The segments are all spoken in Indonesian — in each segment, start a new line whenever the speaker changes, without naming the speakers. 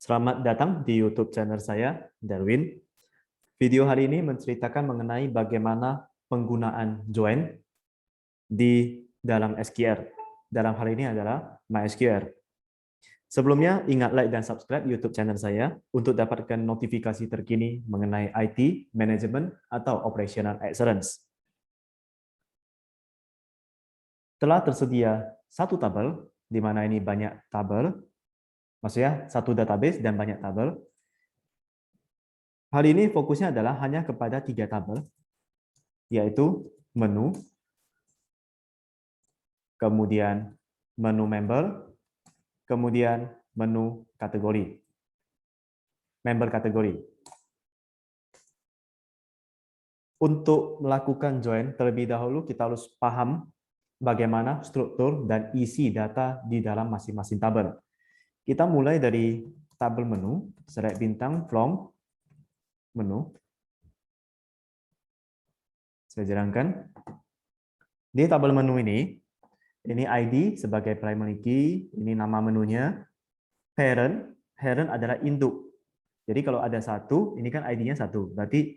Selamat datang di YouTube channel saya, Darwin. Video hari ini menceritakan mengenai bagaimana penggunaan join di dalam SQL. Dalam hal ini adalah MySQL. Sebelumnya, ingat like dan subscribe YouTube channel saya untuk dapatkan notifikasi terkini mengenai IT, Management, atau Operational Excellence. Telah tersedia satu tabel, di mana ini banyak tabel, maksudnya satu database dan banyak tabel. Hari ini fokusnya adalah hanya kepada 3 tabel, yaitu menu, kemudian menu member, kemudian menu kategori. Member kategori. Untuk melakukan join, terlebih dahulu kita harus paham bagaimana struktur dan isi data di dalam masing-masing tabel. Kita mulai dari tabel menu, select bintang from menu. Saya jerangkan. Di tabel menu ini ID sebagai primary key, ini nama menunya. Parent adalah induk. Jadi kalau ada satu, ini kan ID-nya satu. Berarti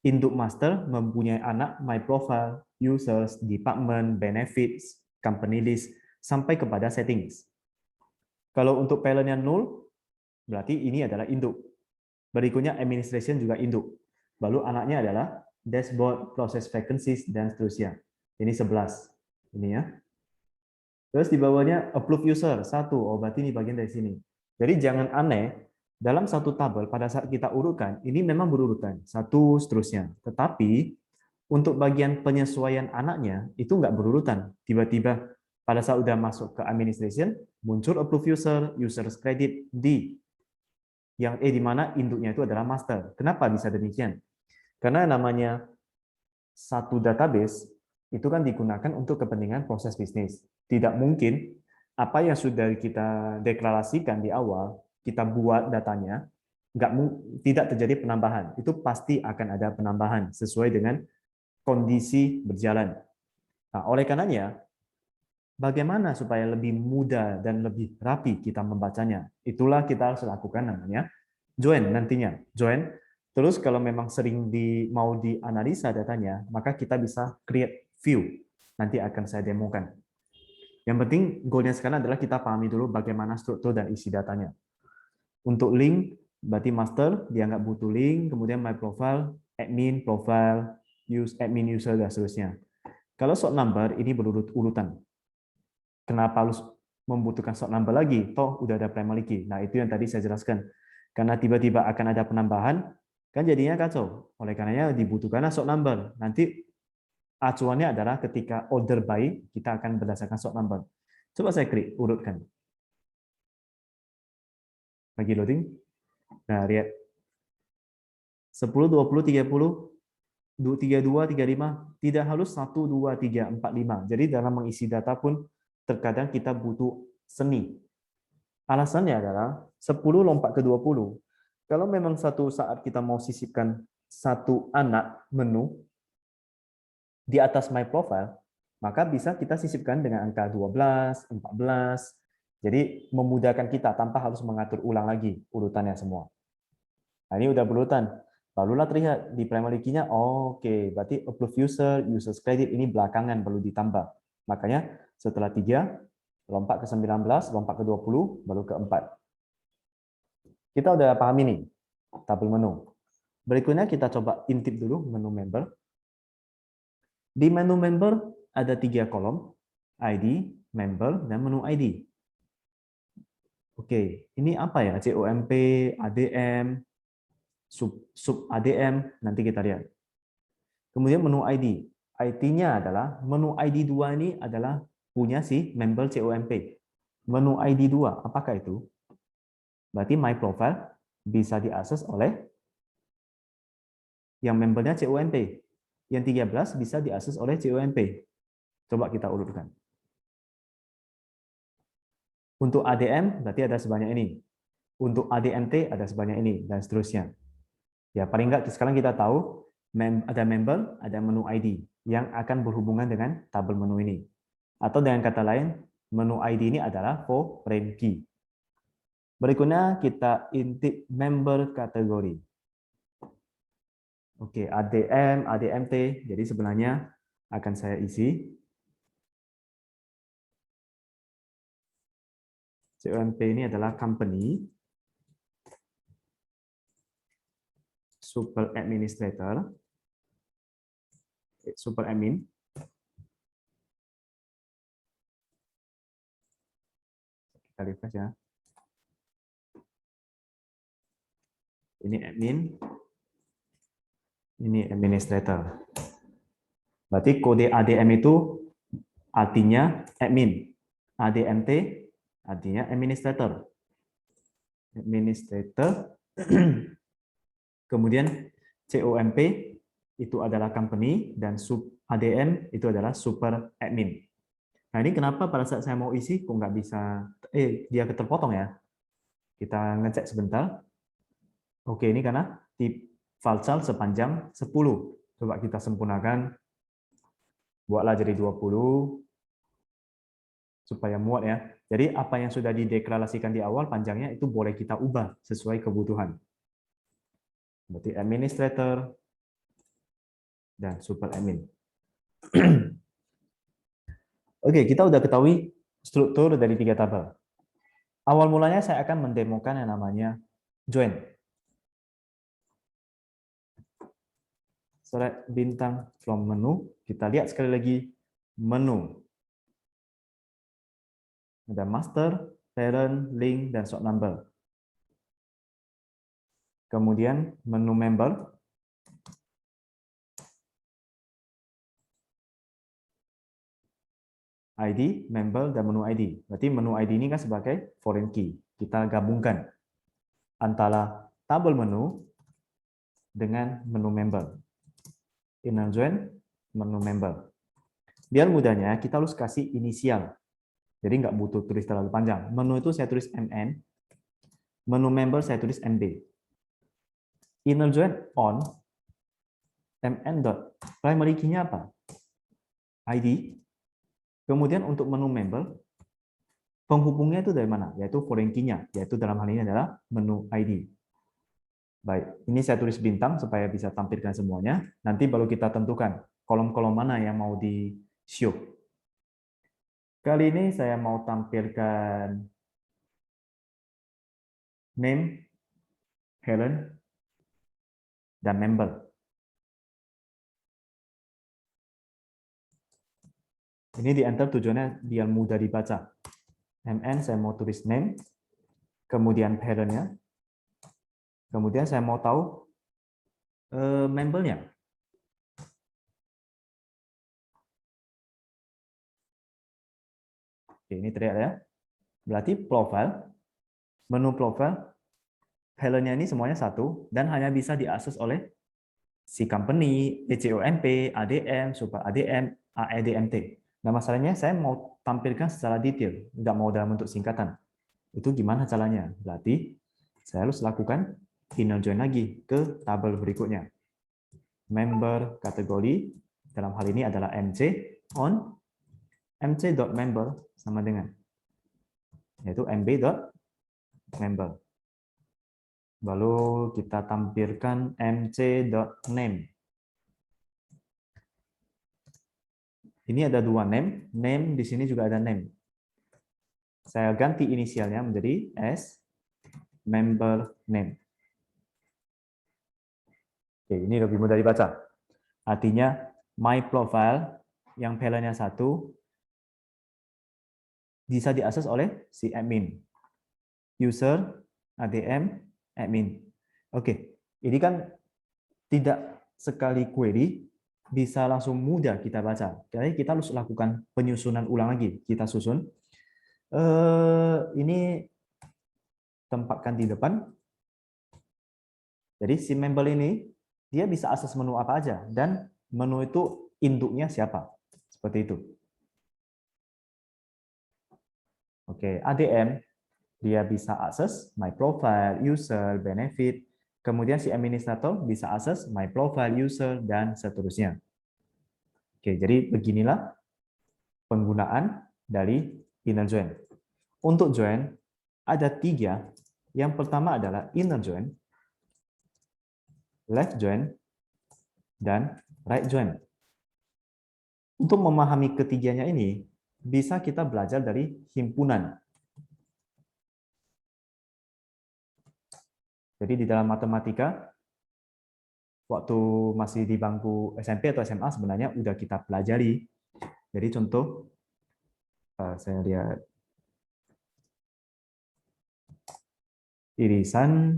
induk master mempunyai anak my profile, users, department, benefits, company list, sampai kepada settings. Kalau untuk parent-nya null, berarti ini adalah induk. Berikutnya administration juga induk. Lalu anaknya adalah dashboard, process vacancies, dan seterusnya. Ini 11. Ini ya. Terus di bawahnya approve user, satu. Oh, berarti ini bagian dari sini. Jadi jangan aneh, dalam satu tabel pada saat kita urutkan, ini memang berurutan, satu seterusnya. Tetapi untuk bagian penyesuaian anaknya, itu nggak berurutan. Tiba-tiba pada saat udah masuk ke administration, muncul approve user, users credit D. Yang di mana induknya itu adalah master. Kenapa bisa demikian? Karena namanya satu database, itu kan digunakan untuk kepentingan proses bisnis. Tidak mungkin apa yang sudah kita deklarasikan di awal, kita buat datanya, tidak terjadi penambahan. Itu pasti akan ada penambahan sesuai dengan kondisi berjalan. Nah, oleh karenanya, bagaimana supaya lebih mudah dan lebih rapi kita membacanya? Itulah kita harus lakukan namanya join nantinya. Join. Terus kalau memang sering mau dianalisa datanya, maka kita bisa create view. Nanti akan saya demokan. Yang penting goalnya sekarang adalah kita pahami dulu bagaimana struktur dan isi datanya. Untuk link, berarti master, dia nggak butuh link, kemudian my profile, admin, profile, admin user, dan seterusnya. Kalau sort number, ini berurut-urutan. Kenapa harus membutuhkan sort number lagi? Toh udah ada primary key. Nah, itu yang tadi saya jelaskan. Karena tiba-tiba akan ada penambahan, kan jadinya kacau. Oleh karenanya dibutuhkan sort number. Nanti acuannya adalah ketika order by, kita akan berdasarkan sort number. Coba saya klik, urutkan. Lagi loading. Nah, lihat. 10, 20, 30, 32, 35. Tidak harus 1, 2, 3, 4, 5. Jadi dalam mengisi data pun terkadang kita butuh seni. Alasannya adalah 10 lompat ke 20. Kalau memang satu saat kita mau sisipkan satu anak menu di atas my profile, maka bisa kita sisipkan dengan angka 12, 14. Jadi memudahkan kita tanpa harus mengatur ulang lagi urutannya semua. Nah, ini udah berurutan. Barulah terlihat di primary key-nya, oke, berarti approve user, users credit ini belakangan perlu ditambah. Makanya setelah 3, lompat ke 19, lompat ke 20, baru ke 4. Kita udah paham ini, tabel menu. Berikutnya kita coba intip dulu menu member. Di menu member ada 3 kolom, ID, member, dan menu ID. Oke, ini apa ya? COMP, ADM, sub ADM, nanti kita lihat. Kemudian menu ID. ID-nya adalah, menu ID 2 ini adalah punya si member COMP. Menu ID 2, apakah itu? Berarti my profile bisa diakses oleh yang membernya COMP. Yang 13 bisa diakses oleh COMP. Coba kita urutkan. Untuk ADM berarti ada sebanyak ini. Untuk ADMT ada sebanyak ini, dan seterusnya. Ya, paling enggak sekarang kita tahu ada member, ada menu ID yang akan berhubungan dengan tabel menu ini. Atau dengan kata lain, menu ID ini adalah foreign key. Berikutnya kita intip member kategori. Oke, ADM, ADMT. Jadi sebenarnya akan saya isi. COMP ini adalah company, super administrator, super admin. Kita refresh ya. Ini admin, ini administrator. Berarti kode ADM itu artinya admin, ADMT artinya administrator. Administrator. Kemudian COMP itu adalah company dan sub ADM itu adalah super admin. Nah ini kenapa pada saat saya mau isi kok nggak bisa, dia terpotong ya. Kita ngecek sebentar. Oke, ini karena tip file sepanjang 10. Coba kita sempurnakan. Buatlah jadi 20 supaya muat ya. Jadi apa yang sudah dideklarasikan di awal panjangnya itu boleh kita ubah sesuai kebutuhan. Berarti administrator dan super admin. Oke, kita udah ketahui struktur dari 3 tabel. Awal mulanya saya akan mendemokan yang namanya join. Select bintang from menu. Kita lihat sekali lagi menu. Ada master, parent, link, dan sort number. Kemudian menu member. ID, member, dan menu ID. Berarti menu ID ini kan sebagai foreign key. Kita gabungkan antara tabel menu dengan menu member. Inner join, menu member. Biar mudahnya, kita harus kasih inisial. Jadi nggak butuh tulis terlalu panjang. Menu itu saya tulis MN, menu member saya tulis MB. Inner join on, MN dot. Primary key-nya apa? ID. Kemudian untuk menu member, penghubungnya itu dari mana? Yaitu foreign key-nya, yaitu dalam hal ini adalah menu ID. Baik, ini saya tulis bintang supaya bisa tampilkan semuanya. Nanti baru kita tentukan kolom-kolom mana yang mau di-show. Kali ini saya mau tampilkan name, Helen, dan member. Ini di-enter tujuannya biar mudah dibaca. MN saya mau tulis name, kemudian parent-nya, kemudian saya mau tahu member-nya. Oke, ini terlihat ya. Berarti profile, menu profile, parent-nya ini semuanya satu, dan hanya bisa diakses oleh si company, COMP, ADM, super ADM, AEDMT. Nah, masalahnya saya mau tampilkan secara detail, nggak mau dalam bentuk singkatan. Itu gimana caranya? Berarti saya harus lakukan inner join lagi ke tabel berikutnya. Member kategori, dalam hal ini adalah MC, on, mc.member sama dengan, yaitu mb.member. Lalu kita tampilkan mc.name. Ini ada dua name di sini juga ada name. Saya ganti inisialnya menjadi S, member name. Oke, ini lebih mudah dibaca. Artinya, my profile yang parent-nya satu bisa diakses oleh si admin. User, ADM, admin. Oke, ini kan tidak sekali query bisa langsung mudah kita baca. Jadi kita harus lakukan penyusunan ulang lagi. Kita susun. Ini tempatkan di depan. Jadi si member ini dia bisa akses menu apa aja dan menu itu induknya siapa. Seperti itu. Oke, ADM dia bisa akses my profile, user, benefit. Kemudian si administrator bisa akses my profile, user, dan seterusnya. Oke, jadi beginilah penggunaan dari inner join. Untuk join ada 3 Yang pertama adalah inner join, left join, dan right join. Untuk memahami ketiganya ini, bisa kita belajar dari himpunan. Jadi di dalam matematika, waktu masih di bangku SMP atau SMA sebenarnya udah kita pelajari. Jadi contoh, saya lihat irisan,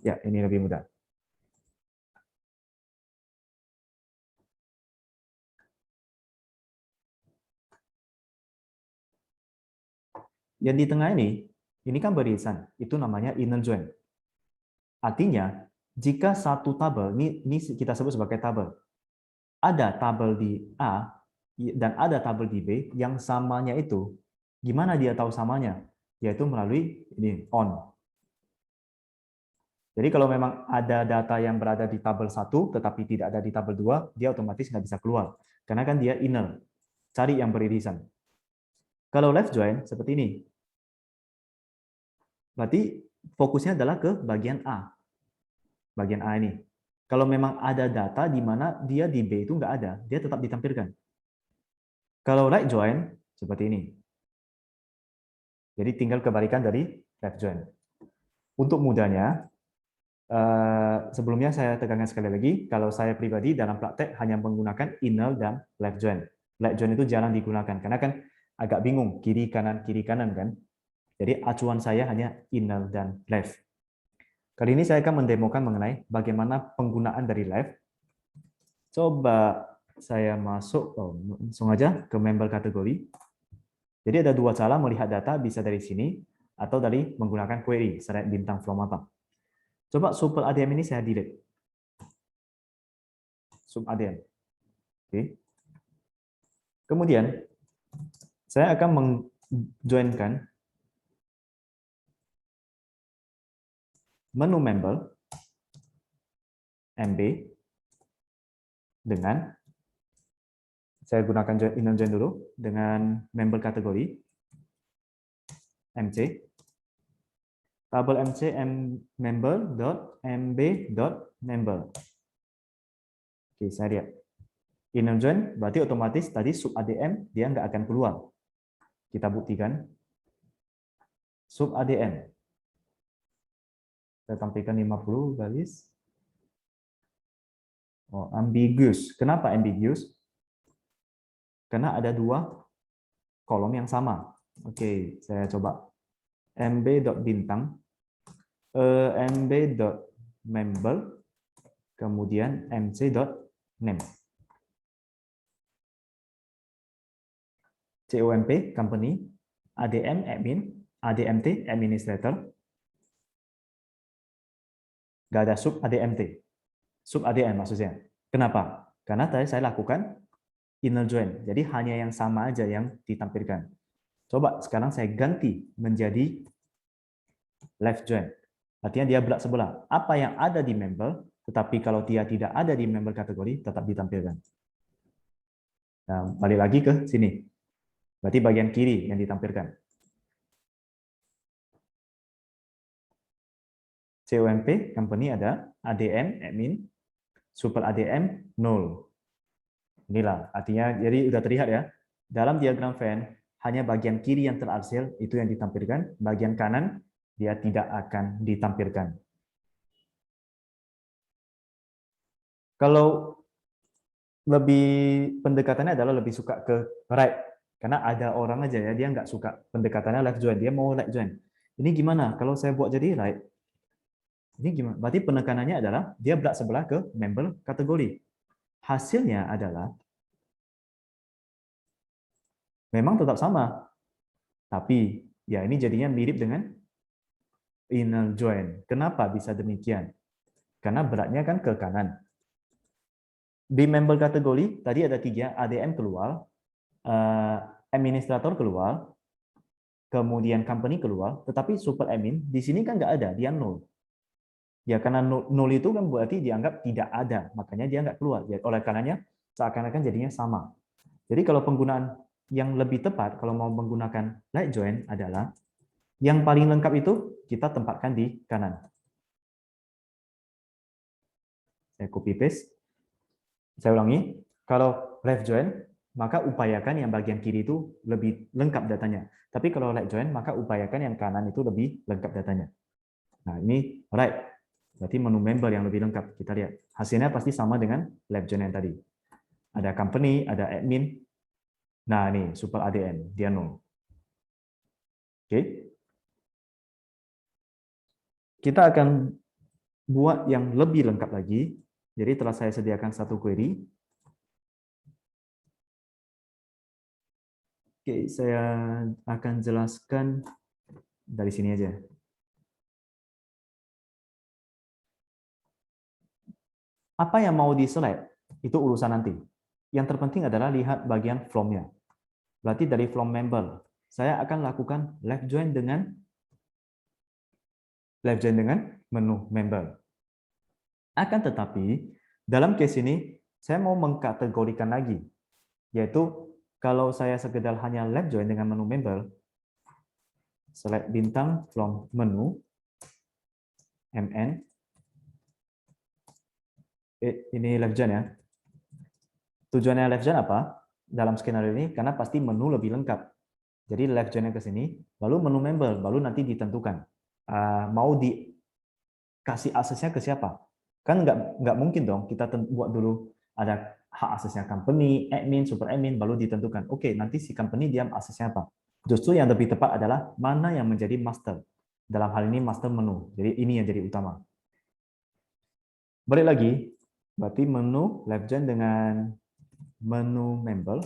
ya ini lebih mudah. Yang di tengah ini kan beririsan, itu namanya inner join. Artinya, jika satu tabel, ini kita sebut sebagai tabel, ada tabel di A dan ada tabel di B yang samanya itu, gimana dia tahu samanya? Yaitu melalui ini on. Jadi kalau memang ada data yang berada di tabel 1 tetapi tidak ada di tabel 2, dia otomatis nggak bisa keluar. Karena kan dia inner. Cari yang beririsan. Kalau left join seperti ini. Berarti fokusnya adalah ke bagian A. Bagian A ini. Kalau memang ada data di mana dia di B itu nggak ada, dia tetap ditampilkan. Kalau right join seperti ini. Jadi tinggal kebalikan dari left join. Untuk mudahnya, sebelumnya saya tekankan sekali lagi, kalau saya pribadi dalam praktek hanya menggunakan inner dan left join. Left join itu jarang digunakan karena kan agak bingung kiri kanan kan. Jadi acuan saya hanya inner dan left. Kali ini saya akan mendemokan mengenai bagaimana penggunaan dari left. Coba saya masuk langsung aja ke member kategori. Jadi ada dua cara melihat data, bisa dari sini atau dari menggunakan query select bintang from above. Coba super ADM ini saya delete. Sub ADM. Oke. Kemudian saya akan menjoinkan menu member MB dengan, saya gunakan inner join dulu dengan member kategori MC, tabel MC member.mb.member. Oke, saya lihat inner join berarti otomatis tadi sub ADM dia nggak akan keluar. Kita buktikan sub ADM. Saya tampilkan 50 garis. Oh, ambiguous. Kenapa ambiguous? Karena ada dua kolom yang sama. Oke, saya coba mb.bintang, mb.member, kemudian mc.name. COMP, company, ADM, admin, ADMT, administrator. Nggak ada sub ADMT. Sub ADM maksudnya. Kenapa? Karena tadi saya lakukan inner join. Jadi hanya yang sama aja yang ditampilkan. Coba sekarang saya ganti menjadi left join. Artinya dia belak sebelah. Apa yang ada di member, tetapi kalau dia tidak ada di member kategori, tetap ditampilkan. Nah, balik lagi ke sini. Berarti bagian kiri yang ditampilkan. COMP, company ada, ADM, admin, super ADM, 0. Inilah, artinya jadi udah terlihat ya. Dalam diagram Venn, hanya bagian kiri yang terarsir, itu yang ditampilkan. Bagian kanan, dia tidak akan ditampilkan. Kalau lebih pendekatannya adalah lebih suka ke right. Karena ada orang aja ya, dia nggak suka pendekatannya left join. Dia mau left join. Ini gimana? Kalau saya buat jadi right, ini gimana? Berarti penekanannya adalah dia belak sebelah ke member kategori. Hasilnya adalah memang tetap sama. Tapi ya ini jadinya mirip dengan inner join. Kenapa bisa demikian? Karena beratnya kan ke kanan. Di member kategori tadi ada 3, ADM keluar, administrator keluar, kemudian company keluar, tetapi super admin di sini kan nggak ada, dia 0. Ya karena 0 itu kan berarti dianggap tidak ada, makanya dia nggak keluar. Oleh karenanya seakan-akan jadinya sama. Jadi kalau penggunaan yang lebih tepat kalau mau menggunakan like join adalah yang paling lengkap itu kita tempatkan di kanan. Saya copy paste. Saya ulangi, kalau left join, maka upayakan yang bagian kiri itu lebih lengkap datanya. Tapi kalau right join, maka upayakan yang kanan itu lebih lengkap datanya. Nah, ini right. Berarti menu member yang lebih lengkap. Kita lihat. Hasilnya pasti sama dengan left join yang tadi. Ada company, ada admin. Nah, ini super ADM, dia 0. Oke. Kita akan buat yang lebih lengkap lagi. Jadi telah saya sediakan satu query. Oke, saya akan jelaskan dari sini aja. Apa yang mau di-select, itu urusan nanti. Yang terpenting adalah lihat bagian from-nya. Berarti dari from member, saya akan lakukan left join dengan menu member. Akan tetapi, dalam case ini, saya mau mengkategorikan lagi. Yaitu, kalau saya sekedar hanya left join dengan menu member, select bintang from menu, mn, ini left join ya. Tujuannya left join apa? Dalam skenario ini, karena pasti menu lebih lengkap. Jadi left join ke sini, lalu menu member, baru nanti ditentukan. Mau dikasih aksesnya ke siapa? Kan nggak mungkin dong kita buat dulu ada hak aksesnya company, admin, super admin, baru ditentukan. Oke, nanti si company dia aksesnya apa? Justru yang lebih tepat adalah mana yang menjadi master. Dalam hal ini master menu. Jadi ini yang jadi utama. Balik lagi, berarti menu left join dengan menu member,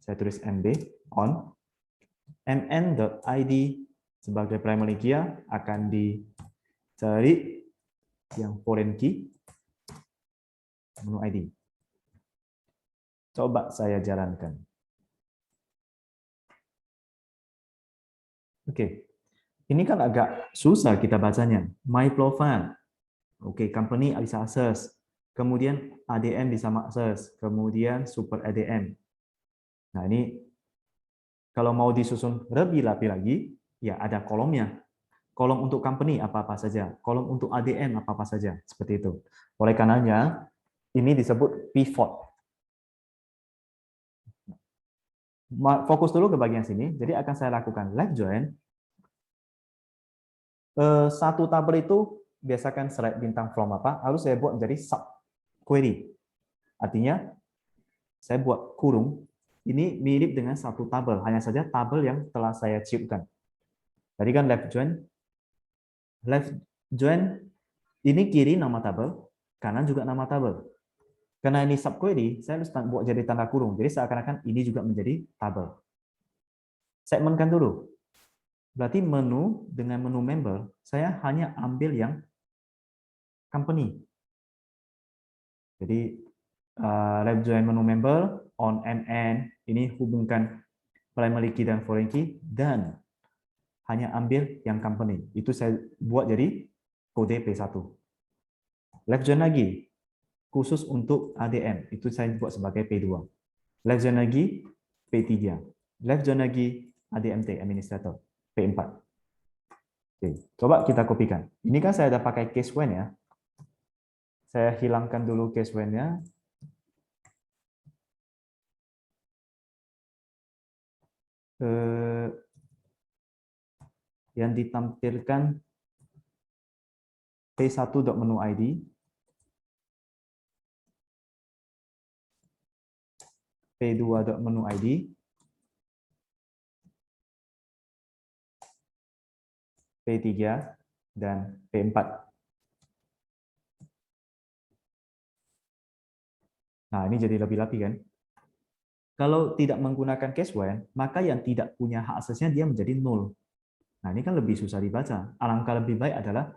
saya tulis mb on, mn.id sebagai primary key akan dicari yang foreign key, menu ID. Coba saya jalankan. Oke, ini kan agak susah kita bacanya. My profile, oke, company bisa akses, kemudian ADM bisa akses, kemudian super ADM. Nah ini kalau mau disusun lebih rapi lagi, ya ada kolomnya. Kolom untuk company apa-apa saja, kolom untuk ADM apa-apa saja, seperti itu. Oleh karenanya, ini disebut pivot. Fokus dulu ke bagian sini, jadi akan saya lakukan left join. Satu tabel itu biasakan select bintang from apa, harus saya buat menjadi sub query. Artinya, saya buat kurung, ini mirip dengan satu tabel, hanya saja tabel yang telah saya ciptakan. Tadi kan left join ini kiri nama tabel, kanan juga nama tabel. Karena ini subquery, saya harus buat jadi tanda kurung. Jadi seakan-akan ini juga menjadi tabel. Segmentkan dulu. Berarti menu dengan menu member, saya hanya ambil yang company. Jadi left join menu member on mn, ini hubungkan primary key dan foreign key, dan hanya ambil yang company. Itu saya buat jadi kode P1. Left join lagi, khusus untuk ADM, itu saya buat sebagai P2. Left join lagi, P3. Left join lagi, ADMT, administrator, P4. Oke, coba kita kopikan. Ini kan saya ada pakai case when ya. Saya hilangkan dulu case when-nya. Yang ditampilkan P1.menu ID, P2.menu ID, P3, dan P4. Nah, ini jadi lebih rapi kan? Kalau tidak menggunakan case when, maka yang tidak punya hak aksesnya dia menjadi 0. Nah, ini kan lebih susah dibaca. Alangkah lebih baik adalah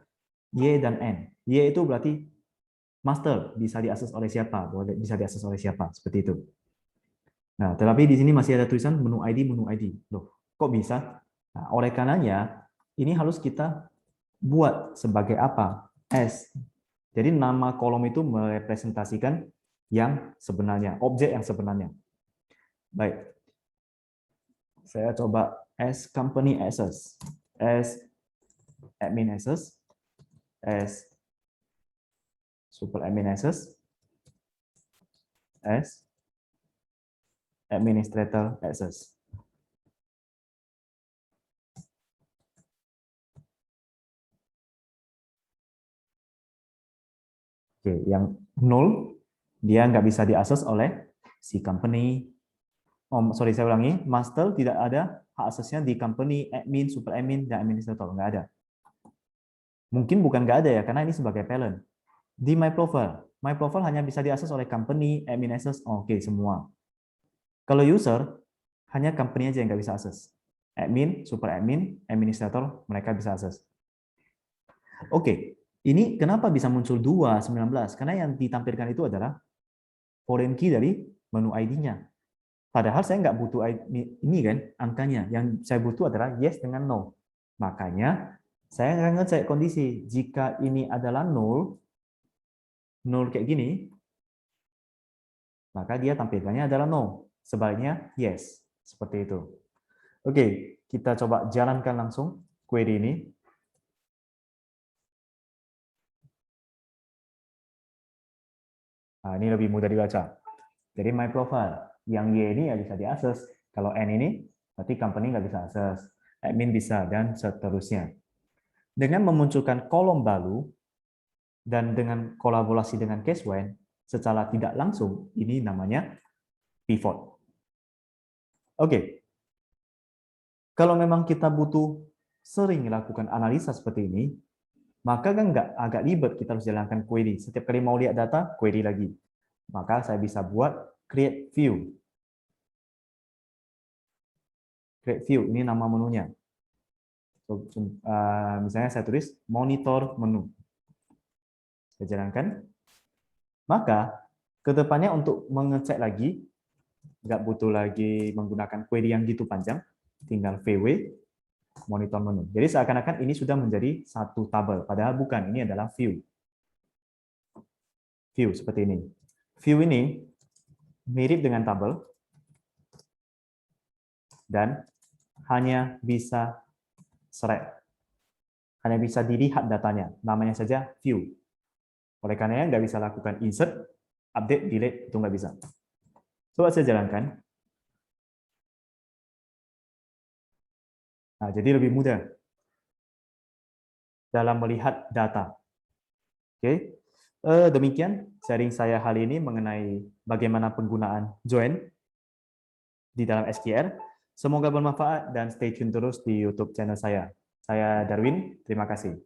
Y dan N. Y itu berarti master, bisa diakses oleh siapa, bisa diakses oleh siapa, seperti itu. Nah, tetapi di sini masih ada tulisan menu ID. Loh, kok bisa? Nah, oleh karenanya, ini harus kita buat sebagai apa? S. Jadi nama kolom itu merepresentasikan yang sebenarnya, objek yang sebenarnya. Baik. Saya coba as company access, as admin access, as super admin access, as administrator access. Oke, yang null dia nggak bisa diakses oleh si company. Sorry, saya ulangi. Master tidak ada hak aksesnya di company, admin, super admin, dan administrator. Nggak ada. Mungkin bukan nggak ada ya, karena ini sebagai parent. Di my profile hanya bisa diakses oleh company, admin access, oke, semua. Kalau user, hanya company aja yang nggak bisa akses. Admin, super admin, administrator, mereka bisa akses. Oke, ini kenapa bisa muncul 2.19? Karena yang ditampilkan itu adalah foreign key dari menu ID-nya. Padahal saya nggak butuh ini kan angkanya. Yang saya butuh adalah yes dengan no. Makanya saya akan ngecek kondisi. Jika ini adalah null kayak gini, maka dia tampilkannya adalah no. Sebaliknya yes. Seperti itu. Oke, kita coba jalankan langsung query ini. Nah, ini lebih mudah dibaca. Jadi my profile, yang Y ini ya bisa diakses. Kalau N ini, berarti company nggak bisa akses. Admin bisa, dan seterusnya. Dengan memunculkan kolom baru, dan dengan kolaborasi dengan case when, secara tidak langsung, ini namanya pivot. Oke. Kalau memang kita butuh sering lakukan analisa seperti ini, maka kan agak ribet kita harus jalankan query. Setiap kali mau lihat data, query lagi. Maka saya bisa buat create view. Create view, ini nama menunya. Misalnya saya tulis monitor menu. Saya jalankan. Maka kedepannya untuk mengecek lagi, nggak butuh lagi menggunakan query yang gitu panjang, tinggal VW monitor menu. Jadi seakan-akan ini sudah menjadi satu tabel, padahal bukan, ini adalah view. View seperti ini. View ini mirip dengan tabel dan hanya bisa select. Hanya bisa dilihat datanya, namanya saja view. Oleh karenanya nggak bisa lakukan insert, update, delete, itu nggak bisa. Coba saya jalankan. Nah, jadi lebih mudah dalam melihat data. Oke, demikian sharing saya hari ini mengenai bagaimana penggunaan join di dalam SQL. Semoga bermanfaat dan stay tune terus di YouTube channel saya. Saya Darwin, terima kasih.